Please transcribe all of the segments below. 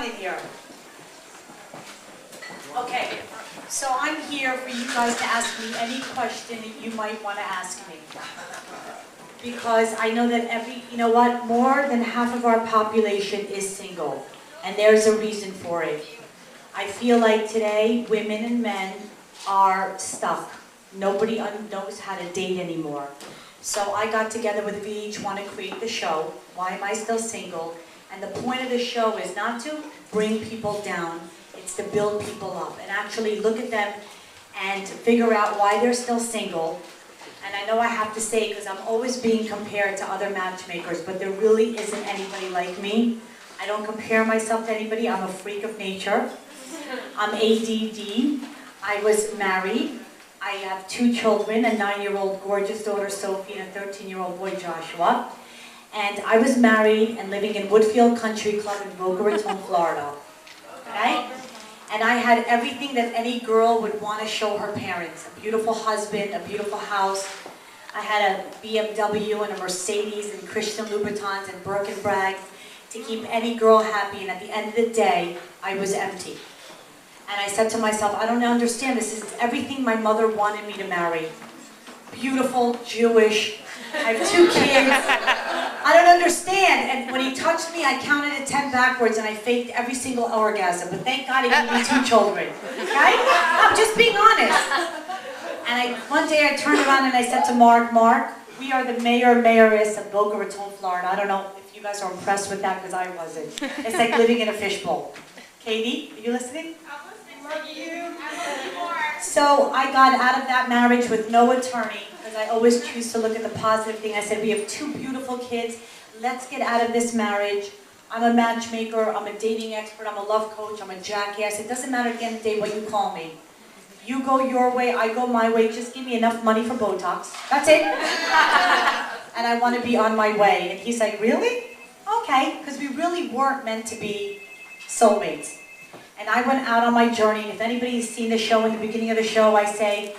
in here. Okay, so I'm here for you guys to ask me any question that you might want to ask me. Because I know that you know what, more than half of our population is single. And there's a reason for it. I feel like today, women and men are stuck. Nobody knows how to date anymore. So I got together with VH1 to create the show, Why Am I Still Single? And the point of the show is not to bring people down, it's to build people up and actually look at them and figure out why they're still single. And I know I have to say, because I'm always being compared to other matchmakers, but there really isn't anybody like me. I don't compare myself to anybody, I'm a freak of nature. I'm ADD, I was married, I have 2 children, a 9-year-old gorgeous daughter Sophie and a 13-year-old boy Joshua. And I was married and living in Woodfield Country Club in Boca Raton, Florida. Okay? And I had everything that any girl would want to show her parents. A beautiful husband, a beautiful house. I had a BMW and a Mercedes and Christian Louboutins and Birkin bags to keep any girl happy. And at the end of the day, I was empty. And I said to myself, I don't understand. This is everything my mother wanted me to marry. Beautiful, Jewish. I have 2 kids. I don't understand. And when he touched me, I counted to 10 backwards and I faked every single orgasm. But thank God he gave me 2 children. Okay? I'm just being honest. And one day I turned around and I said to Mark, we are the mayoress of Boca Raton, Florida. I don't know if you guys are impressed with that because I wasn't. It's like living in a fishbowl. Katie, are you listening? I'm listening. Love you. I love you more. So I got out of that marriage with no attorney. I always choose to look at the positive thing. I said, we have 2 beautiful kids. Let's get out of this marriage. I'm a matchmaker. I'm a dating expert. I'm a love coach. I'm a jackass. It doesn't matter at the end of the day what you call me. You go your way. I go my way. Just give me enough money for Botox. That's it. And I want to be on my way. And he's like, really? Okay. Because we really weren't meant to be soulmates. And I went out on my journey. If anybody's seen the show, in the beginning of the show, I say,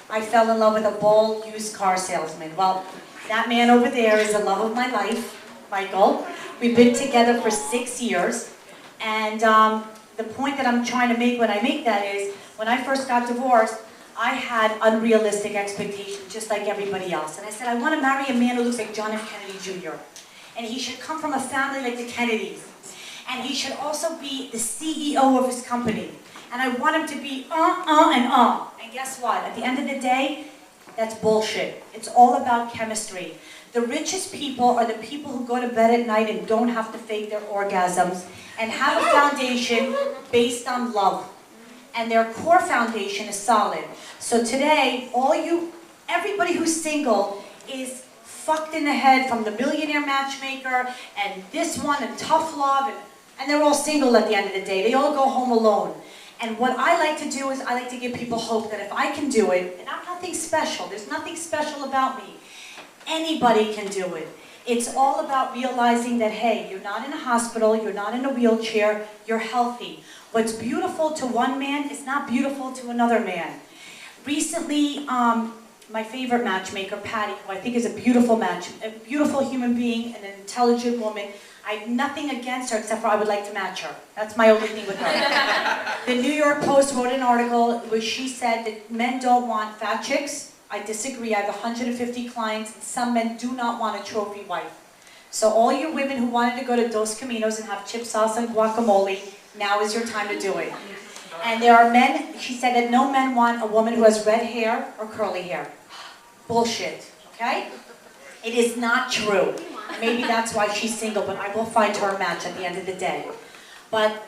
I fell in love with a bald used car salesman. Well, that man over there is the love of my life, Michael. We've been together for 6 years. And the point that I'm trying to make when I make that is, when I first got divorced, I had unrealistic expectations, just like everybody else. And I said, I want to marry a man who looks like John F. Kennedy Jr. And he should come from a family like the Kennedys. And he should also be the CEO of his company. And I want him to be And guess what? At the end of the day, that's bullshit. It's all about chemistry. The richest people are the people who go to bed at night and don't have to fake their orgasms and have a foundation based on love. And their core foundation is solid. So today, everybody who's single is fucked in the head from the Millionaire Matchmaker and this one and Tough Love and they're all single at the end of the day. They all go home alone. And what I like to do is I like to give people hope that if I can do it, and I'm nothing special, there's nothing special about me. Anybody can do it. It's all about realizing that, hey, you're not in a hospital, you're not in a wheelchair, you're healthy. What's beautiful to one man is not beautiful to another man. Recently, my favorite matchmaker, Patty, who I think is a beautiful human being, and an intelligent woman. I have nothing against her except for I would like to match her. That's my only thing with her. The New York Post wrote an article where she said that men don't want fat chicks. I disagree. I have 150 clients, and some men do not want a trophy wife. So all you women who wanted to go to Dos Caminos and have chip sauce and guacamole, now is your time to do it. And there are men, she said that no men want a woman who has red hair or curly hair. Bullshit, okay? It is not true. Maybe that's why she's single, but I will find her a match at the end of the day. But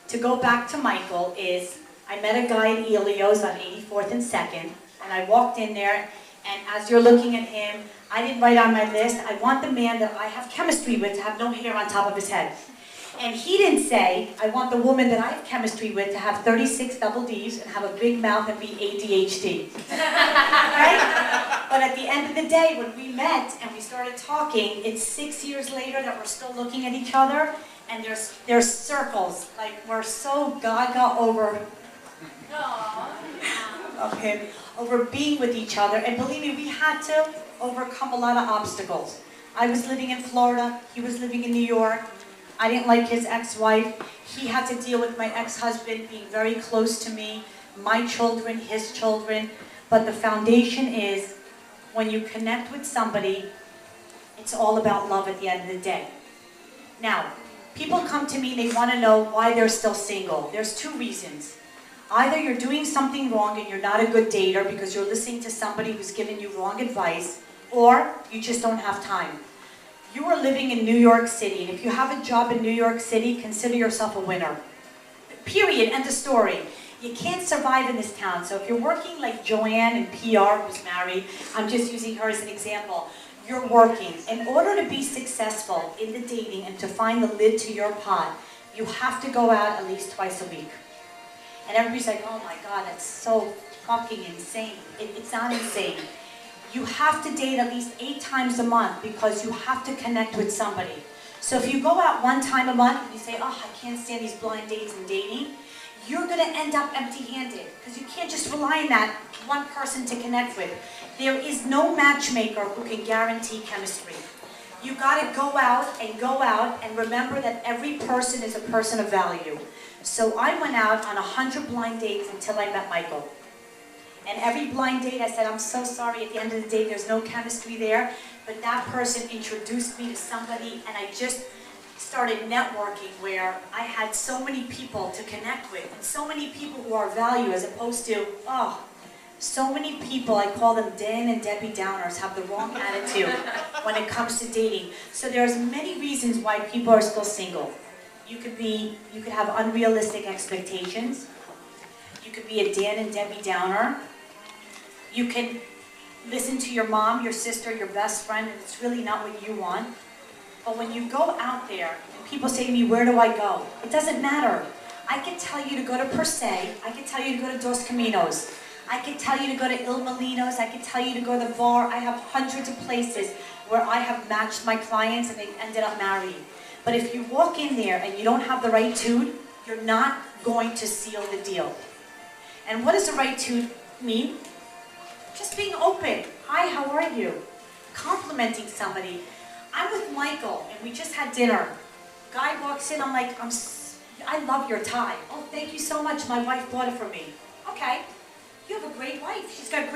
to go back to Michael is, I met a guy in Elio's on 84th and 2nd, and I walked in there, and as you're looking at him, I didn't write on my list, I want the man that I have chemistry with to have no hair on top of his head. And he didn't say, I want the woman that I have chemistry with to have 36 double Ds and have a big mouth and be ADHD. Right? But at the end of the day, when we met and we started talking, it's 6 years later that we're still looking at each other, and there's circles. Like, we're so gaga over him, over being with each other. And believe me, we had to overcome a lot of obstacles. I was living in Florida, he was living in New York. I didn't like his ex-wife. He had to deal with my ex-husband being very close to me, my children, his children. But the foundation is, when you connect with somebody, it's all about love at the end of the day. Now, people come to me, they want to know why they're still single. There's two reasons. Either you're doing something wrong and you're not a good dater because you're listening to somebody who's giving you wrong advice, or you just don't have time. You are living in New York City, and if you have a job in New York City, consider yourself a winner. Period, end of story. You can't survive in this town, so if you're working like Joanne in PR, who's married, I'm just using her as an example, you're working. In order to be successful in the dating and to find the lid to your pot, you have to go out at least twice a week. And everybody's like, oh my God, that's so fucking insane. It's not insane. You have to date at least 8 times a month because you have to connect with somebody. So if you go out 1 time a month and you say, oh, I can't stand these blind dates and dating, you're going to end up empty-handed because you can't just rely on that one person to connect with. There is no matchmaker who can guarantee chemistry. You got to go out and remember that every person is a person of value. So I went out on 100 blind dates until I met Michael. And every blind date I said, I'm so sorry, at the end of the day there's no chemistry there, but that person introduced me to somebody and I just started networking where I had so many people to connect with and so many people who are value as opposed to, oh, so many people, I call them Dan and Debbie Downers, have the wrong attitude when it comes to dating. So there's many reasons why people are still single. You could have unrealistic expectations. You could be a Dan and Debbie Downer. You can listen to your mom, your sister, your best friend, and it's really not what you want. But when you go out there, and people say to me, where do I go? It doesn't matter. I can tell you to go to Per Se. I can tell you to go to Dos Caminos. I can tell you to go to Il Molino's. I can tell you to go to the bar. I have hundreds of places where I have matched my clients and they ended up married. But if you walk in there and you don't have the right tude, you're not going to seal the deal. And what does the right tude mean? Just being open. Hi, how are you? Complimenting somebody. I'm with Michael and we just had dinner. Guy walks in, I'm like, I love your tie. Oh, thank you so much. My wife bought it for me. Okay. You have a great wife. She's got great